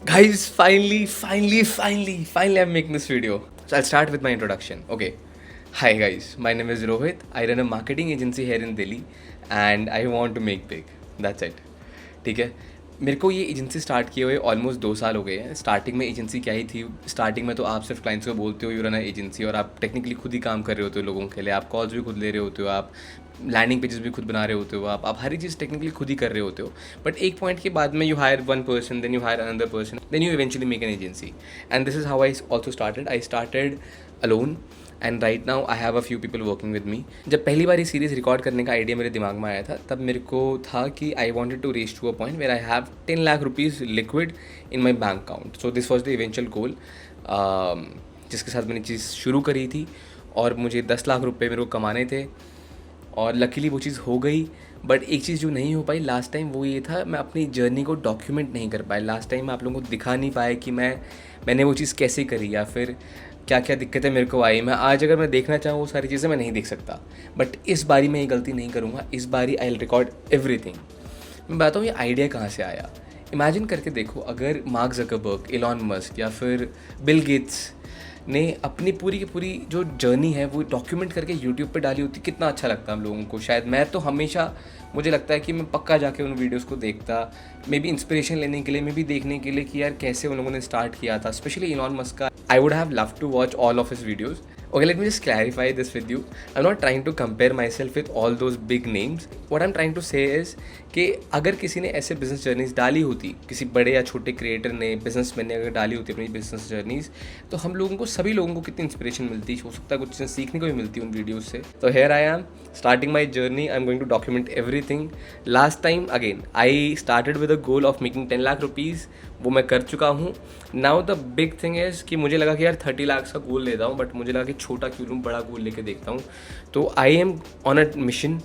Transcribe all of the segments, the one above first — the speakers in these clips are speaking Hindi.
Guys, finally, I'm making this video. So I'll start with my introduction. Okay. Hi guys, my name is Rohit. I run a marketing agency here in Delhi and I want to make big. That's it. ठीक है. मेरे को ये एजेंसी स्टार्ट किए हुए ऑलमोस्ट 2 साल हो गए हैं. स्टार्टिंग में एजेंसी क्या ही थी. स्टार्टिंग में तो आप सिर्फ क्लाइंट्स को बोलते हो यू रन एजेंसी और आप टेक्निकली खुद ही काम कर रहे होते हो लोगों के लिए. आप कॉल्स भी खुद ले रहे होते हो, आप लैंडिंग पेजेस भी खुद बना रहे होते हो, आप हर एक चीज़ टेक्निकली खुद ही कर रहे होते हो. बट एक पॉइंट के बाद में you hire one person, then you hire another person, then you eventually make an agency. And this is how I also started. I started alone and right now I have a few people working with me. जब पहली बार ये सीरीज़ रिकॉर्ड करने का आइडिया मेरे दिमाग में आया था तब मेरे को था कि I wanted to reach to a point where I have 10 lakh rupees liquid in my bank account. So this was the eventual goal जिसके साथ मैंने चीज़ शुरू करी थी. और मुझे 10 लाख रुपये मेरे को कमाने थे और लकीली वो चीज़ हो गई. बट एक चीज़ जो नहीं हो पाई लास्ट टाइम वो ये था, मैं अपनी जर्नी को डॉक्यूमेंट नहीं कर पाया. लास्ट टाइम मैं आप लोगों को दिखा नहीं पाया कि मैंने वो चीज़ कैसे करी या फिर क्या क्या दिक्कतें मेरे को आई. मैं आज अगर मैं देखना चाहूँ वो सारी चीज़ें मैं नहीं देख सकता. बट इस बारी मैं ये गलती नहीं करूँगा. इस बारी आई विल रिकॉर्ड एवरीथिंग. मैं बताता हूँ ये आइडिया कहाँ से आया. इमेजिन करके देखो, अगर मार्क ज़करबर्ग, एलॉन मस्क या फिर बिल गेट्स ने अपनी पूरी की पूरी जो जर्नी है वो डॉक्यूमेंट करके यूट्यूब पे डाली होती, कितना अच्छा लगता हम लोगों को. शायद मैं तो हमेशा, मुझे लगता है कि मैं पक्का जाके उन वीडियोस को देखता, मे बी इंस्पिरेशन लेने के लिए, मे बी देखने के लिए कि यार कैसे उन लोगों ने स्टार्ट किया था. स्पेशली इलॉन मस्क का I would have love to watch all of his videos. Okay, let me just clarify this with you. I'm not trying to compare myself with all those big names. What I'm trying to say is कि अगर किसी ने ऐसे बिजनेस जर्नीज डाली होती, किसी बड़े या छोटे क्रिएटर ने, बिजनेसमैन ने अगर डाली होती अपनी बिजनेस जर्नीज, तो हम लोगों को, सभी लोगों को कितनी इंस्पिरेशन मिलती. हो सकता है कुछ चीज़ें सीखने को भी मिलती उन वीडियोज़ से. तो here I am starting my journey. I am going to document everything. Last time again I started with a goal of making 10 lakh rupees. वो मैं कर चुका हूँ. Now the big thing is कि मुझे लगा कि यार 30 लाख का गोल लेता हूँ, बट मुझे लगा कि छोटा क्यों लूँ, बड़ा गोल लेके देखता हूँ. तो I am on a mission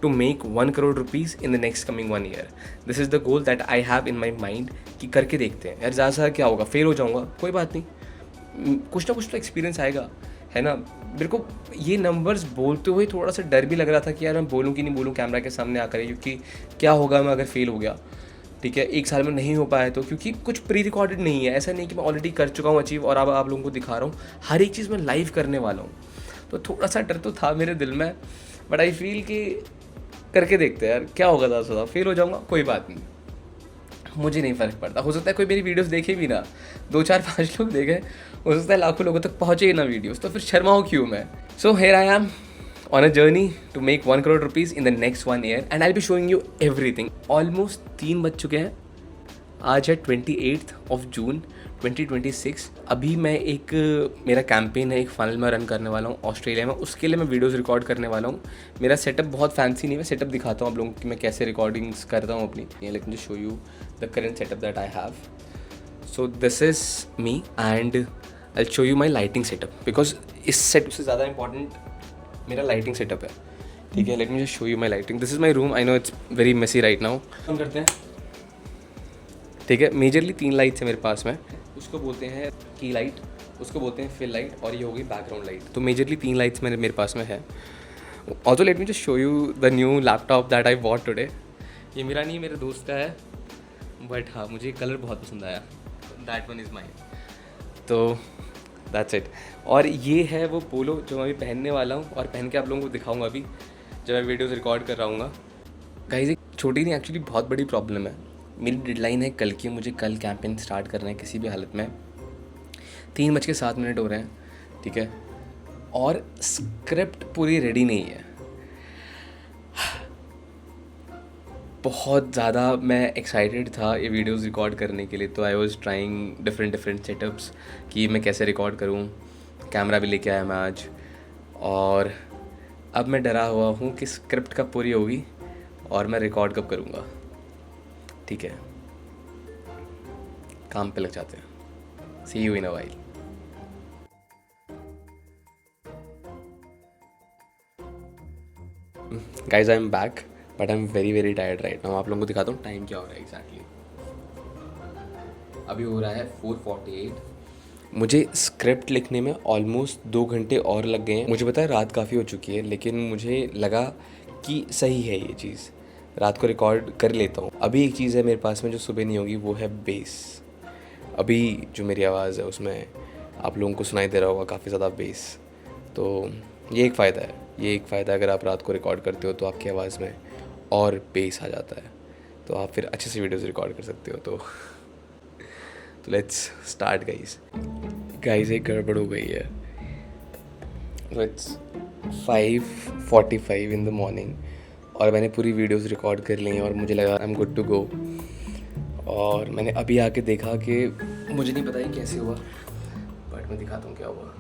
to make 1 crore rupees in the next coming 1 year. This is the goal that I have in my mind कि करके देखते हैं यार. ज़्यादा से क्या होगा, फेल हो जाऊँगा कोई बात नहीं, कुछ ना कुछ तो एक्सपीरियंस आएगा, है ना. मेरे को ये नंबर्स बोलते हुए थोड़ा सा डर भी लग रहा था कि यार मैं बोलूँ कि नहीं बोलूँ कैमरा के सामने आकर, क्योंकि क्या होगा मैं अगर फेल हो गया. ठीक है, 1 साल में नहीं हो पाया तो, क्योंकि कुछ प्री रिकॉर्डेड नहीं है. ऐसा नहीं कि मैं ऑलरेडी कर चुका हूँ अचीव और अब आप लोगों को दिखा रहा हूँ. हर एक चीज़ मैं लाइव करने वाला हूँ. तो थोड़ा सा डर तो था मेरे दिल में, बट आई फील कि करके देखते हैं यार क्या होगा. ज़्यादा फेल हो जाऊँगा कोई बात नहीं, मुझे नहीं फ़र्क पड़ता. हो सकता है कोई मेरी वीडियोस देखे भी ना, 2 4 5 लोग देखे, हो सकता है लाखों लोगों तक पहुँचे ही ना वीडियोस, तो फिर शर्माओ क्यों मैं. So here I M on a journey to make 1 crore rupees in the next 1 year and I'll be showing you everything. Almost 3 बज चुके हैं. आज है 28 जून 2026. अभी मैं एक, मेरा कैंपेन है, एक फनल में रन करने वाला हूँ ऑस्ट्रेलिया में. उसके लिए मैं वीडियोस रिकॉर्ड करने वाला हूँ. मेरा सेटअप बहुत फैंसी नहीं है. मैं सेटअप दिखाता हूँ आप लोगों को कि मैं कैसे रिकॉर्डिंग्स करता हूँ अपनी. Let me just show you the current setup that I have. So this is me and I show you my lighting setup, because इस सेटअप से ज़्यादा इंपॉर्टेंट मेरा लाइटिंग सेटअप है. ठीक है, let me just show you my lighting. This is my room. I know it's very messy right now. हम करते हैं. ठीक है, मेजरली 3 लाइट्स है मेरे पास में. उसको बोलते हैं की लाइट, उसको बोलते हैं फिल लाइट, और ये होगी बैकग्राउंड लाइट. तो मेजरली 3 लाइट्स मेरे पास में है. Also let me just show you the new laptop that I bought today. ये मेरा नहीं, मेरे दोस्त का है, बट हाँ मुझे कलर बहुत पसंद आया. That one is mine. तो दैट्स इट. और ये है वो पोलो जो मैं अभी पहनने वाला हूँ और पहन के आप लोगों को दिखाऊंगा अभी जब मैं वीडियोस रिकॉर्ड कर रहा हूँ. गाइस, एक छोटी नहीं, एक्चुअली बहुत बड़ी प्रॉब्लम है. मेरी डेडलाइन है कल की. मुझे कल कैंपेन स्टार्ट करना है किसी भी हालत में. 3:07 हो रहे हैं. ठीक है, और स्क्रिप्ट पूरी रेडी नहीं है. बहुत ज़्यादा मैं एक्साइटेड था ये वीडियोस रिकॉर्ड करने के लिए. तो I was trying different setups कि मैं कैसे रिकॉर्ड करूं. कैमरा भी लेके आया मैं आज. और अब मैं डरा हुआ हूं कि स्क्रिप्ट कब पूरी होगी और मैं रिकॉर्ड कब करूंगा. ठीक है, काम पे लग जाते हैं. See you in a while. Guys, I am back but I am very tired right now. आप लोगों को दिखाता हूँ टाइम क्या हो रहा है एग्जैक्टली. अभी हो रहा है 4:48. मुझे स्क्रिप्ट लिखने में ऑलमोस्ट 2 घंटे और लग गए हैं. मुझे पता है रात काफ़ी हो चुकी है, लेकिन मुझे लगा कि सही है ये चीज़, रात को रिकॉर्ड कर लेता हूँ. अभी एक चीज़ है मेरे पास में जो सुबह नहीं होगी, वो है बेस. अभी जो मेरी आवाज़ है उसमें आप लोगों को सुनाई दे रहा होगा काफ़ी ज़्यादा बेस। तो ये एक फ़ायदा है, ये एक फ़ायदा अगर आप रात को रिकॉर्ड करते हो तो आपकी आवाज़ में और बेस आ जाता है, तो आप फिर अच्छे से वीडियोज़ रिकॉर्ड कर सकते हो। तो लेट्स स्टार्ट गाइस एक गड़बड़ हो गई है। तो इट्स 5:45 इन द मॉर्निंग और मैंने पूरी वीडियोस रिकॉर्ड कर ली हैं और मुझे लगा I am good to go. और मैंने अभी आके देखा कि मुझे नहीं पता ये कैसे हुआ, बट मैं दिखाता हूँ क्या हुआ।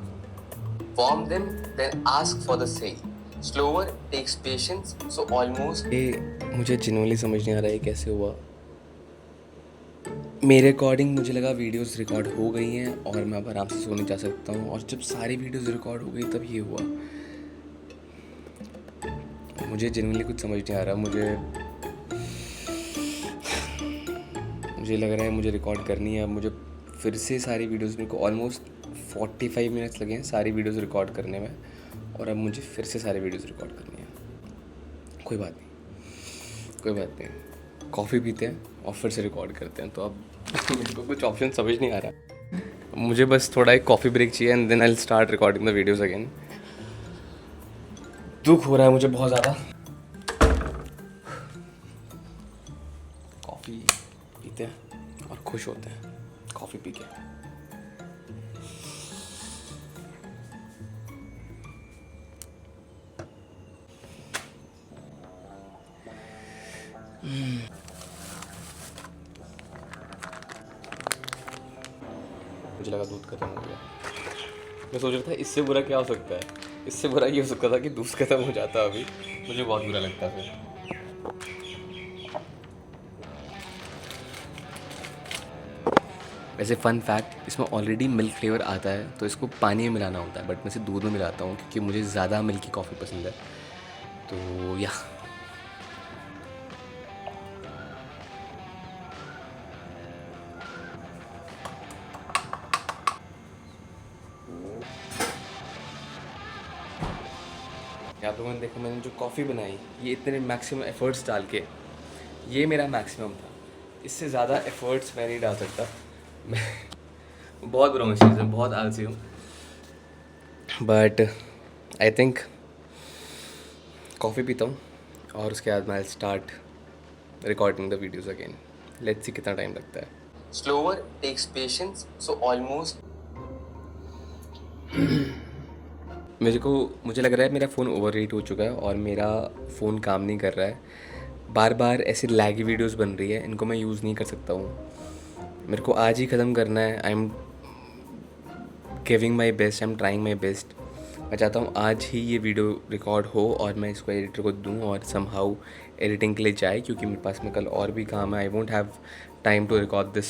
Form them, then ask for the same. Slower takes patience, so almost ये मुझे जेन्युइनली समझ नहीं आ रहा है कैसे हुआ। मेरे अकॉर्डिंग मुझे लगा वीडियोस रिकॉर्ड हो गई हैं और मैं अब आराम से सोने जा सकता हूँ, और जब सारी वीडियोस रिकॉर्ड हो गई तब ये हुआ। मुझे जेन्युइनली कुछ समझ नहीं आ रहा। मुझे लग रहा है मुझे रिकॉर्ड करनी है। अब मुझे फिर से सारी वीडियोस, मेरे को ऑलमोस्ट 45 मिनट्स लगे हैं सारी वीडियोस रिकॉर्ड करने में, और अब मुझे फिर से सारी वीडियोस रिकॉर्ड करनी है। कोई बात नहीं, कॉफ़ी पीते हैं और फिर से रिकॉर्ड करते हैं। तो अब मेरे को कुछ ऑप्शन समझ नहीं आ रहा। मुझे बस थोड़ा एक कॉफ़ी ब्रेक चाहिए and then I will start recording the videos again. दुख हो रहा है मुझे बहुत ज़्यादा। कॉफ़ी पीते हैं और खुश होते हैं कॉफ़ी पी के। मुझे लगा दूध खत्म हो गया। मैं सोच रहा था इससे बुरा क्या हो सकता है। इससे बुरा ये हो सकता था कि दूध खत्म हो जाता अभी, मुझे बहुत बुरा लगता फिर। वैसे फ़न फैक्ट, इसमें ऑलरेडी मिल्क फ्लेवर आता है, तो इसको पानी में मिलाना होता है, बट मैं इसे दूध में मिलाता हूँ क्योंकि मुझे ज़्यादा मिल्की कॉफ़ी पसंद है। तो या आप लोगों ने देखा मैंने जो कॉफ़ी बनाई, ये इतने मैक्सिमम एफ़र्ट्स डाल के, ये मेरा मैक्सिमम था। इससे ज़्यादा एफ़र्ट्स मैं नहीं डाल सकता। मैं बहुत बुरा चीज़ है, बहुत आलसी हूँ, बट आई थिंक कॉफ़ी पीता हूँ और उसके बाद मैं start recording the videos again. Let's see कितना टाइम लगता है। Slower takes patience, so almost मुझे लग रहा है मेरा फ़ोन ओवर हीट हो चुका है और मेरा फ़ोन काम नहीं कर रहा है। बार बार ऐसे लैगी वीडियोस बन रही है, इनको मैं यूज़ नहीं कर सकता हूँ। मेरे को आज ही ख़त्म करना है। I am giving my best, I am trying my best. मैं चाहता हूँ आज ही ये वीडियो रिकॉर्ड हो और मैं इसको एडिटर को दूँ और समहाउ एडिटिंग के लिए जाए, क्योंकि मेरे पास में कल और भी काम है। I won't have time to record this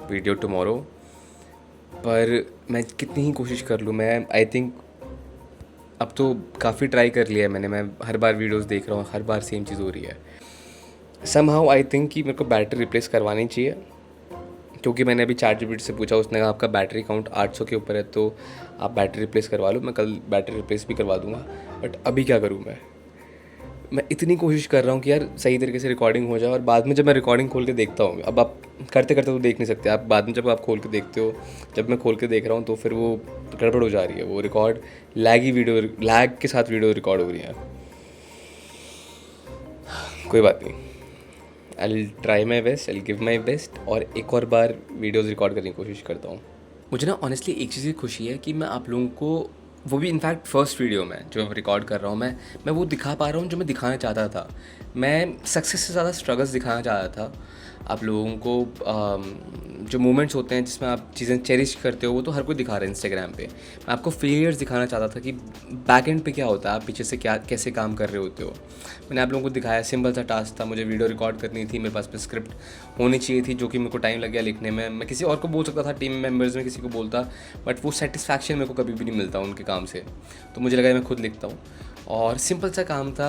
video tomorrow. पर मैं कितनी ही कोशिश कर लूँ, मैं आई थिंक अब तो काफ़ी ट्राई कर लिया है मैंने। मैं हर बार वीडियोस देख रहा हूँ, हर बार सेम चीज़ हो रही है। समहाउ आई थिंक कि मेरे को बैटरी रिप्लेस करवानी चाहिए, क्योंकि मैंने अभी ChatGPT से पूछा, उसने कहा आपका बैटरी काउंट 800 के ऊपर है, तो आप बैटरी रिप्लेस करवा लो। मैं कल बैटरी रिप्लेस भी करवा दूँगा। बट अभी क्या करूँ मैं इतनी कोशिश कर रहा हूँ कि यार सही तरीके से रिकॉर्डिंग हो जाए, और बाद में जब मैं रिकॉर्डिंग खोल के देखता हूँ, अब आप करते करते तो देख नहीं सकते, आप बाद में जब आप खोल के देखते हो, जब मैं खोल के देख रहा हूँ तो फिर वो गड़बड़ हो जा रही है। वो रिकॉर्ड लैग के साथ वीडियो रिकॉर्ड हो रही है। कोई बात नहीं, I will try my best, I will give my best, और एक और बार वीडियोज़ रिकॉर्ड करने की कोशिश करता हूँ। मुझे ना ऑनेस्टली एक चीज़ की खुशी है कि मैं आप लोगों को, वो भी इनफैक्ट फर्स्ट वीडियो में जो मैं रिकॉर्ड कर रहा हूँ, मैं वो दिखा पा रहा हूँ जो मैं दिखाना चाहता था। मैं सक्सेस से ज़्यादा स्ट्रगल्स दिखाना चाहता था आप लोगों को। जो मोमेंट्स होते हैं जिसमें आप चीज़ें चेरिश करते हो, वो तो हर कोई दिखा रहा है इंस्टाग्राम पे। मैं आपको फेलियर्स दिखाना चाहता था कि बैक एंड पे क्या होता है, आप पीछे से कैसे काम कर रहे होते हो। मैंने आप लोगों को दिखाया, सिंपल सा टास्क था, मुझे वीडियो रिकॉर्ड करनी थी, मेरे पास में स्क्रिप्ट होनी चाहिए थी, जो कि मेरे को टाइम लग गया लिखने में। मैं किसी और को बोल सकता था, टीम मेम्बर्स में किसी को बोलता, बट वो सेटिस्फैक्शन मेरे को कभी भी नहीं मिलता उनके काम से। तो मुझे लगा मैं खुद लिखता हूँ, और सिंपल सा काम था,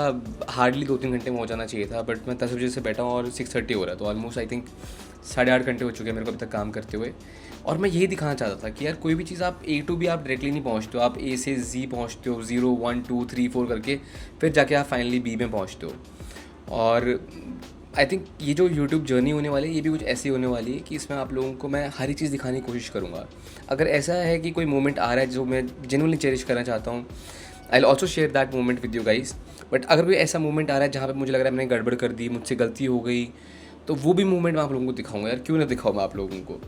हार्डली 2-3 घंटे में हो जाना चाहिए था, बट मैं 10 बजे से बैठा हूँ और 6:30 हो रहा है, तो ऑलमोस्ट आई थिंक 8.5 घंटे हो चुके हैं मेरे को अभी तक काम करते हुए। और मैं यही दिखाना चाहता था कि यार कोई भी चीज़ आप A to B आप डायरेक्टली नहीं पहुँचते हो, आप A से Z पहुँचते हो, 0 1 2 3 4 करके, फिर जाके आप फाइनली B में पहुँचते हो। और आई थिंक ये जो यूट्यूब जर्नी होने वाली है ये भी कुछ ऐसी होने वाली है कि इसमें आप लोगों को मैं हर एक चीज़ दिखाने की कोशिश करूँगा। अगर ऐसा है कि कोई मोमेंट आ रहा है जो मैं जेन्युइनली चेरिश करना चाहता हूँ, I will also share that moment with you guys. But अगर कोई ऐसा मोमेंट आ रहा है जहाँ पे मुझे लग रहा है मैंने गड़बड़ कर दी, मुझसे गलती हो गई, तो वो भी मोमेंट मैं आप लोगों को दिखाऊंगा यार, क्यों ना दिखाऊँ मैं आप लोगों को।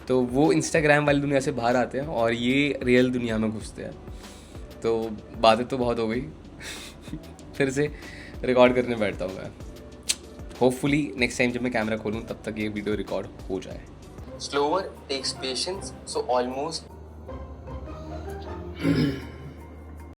तो वो इंस्टाग्राम वाली दुनिया से बाहर आते हैं और ये रियल दुनिया में घुसते हैं। तो बातें तो बहुत हो गई फिर से रिकॉर्ड करने बैठता हूँ मैं। होपफुली नेक्स्ट टाइम जब मैं कैमरा खोलूँ तब तक ये वीडियो रिकॉर्ड हो जाए। Slower takes patience, so almost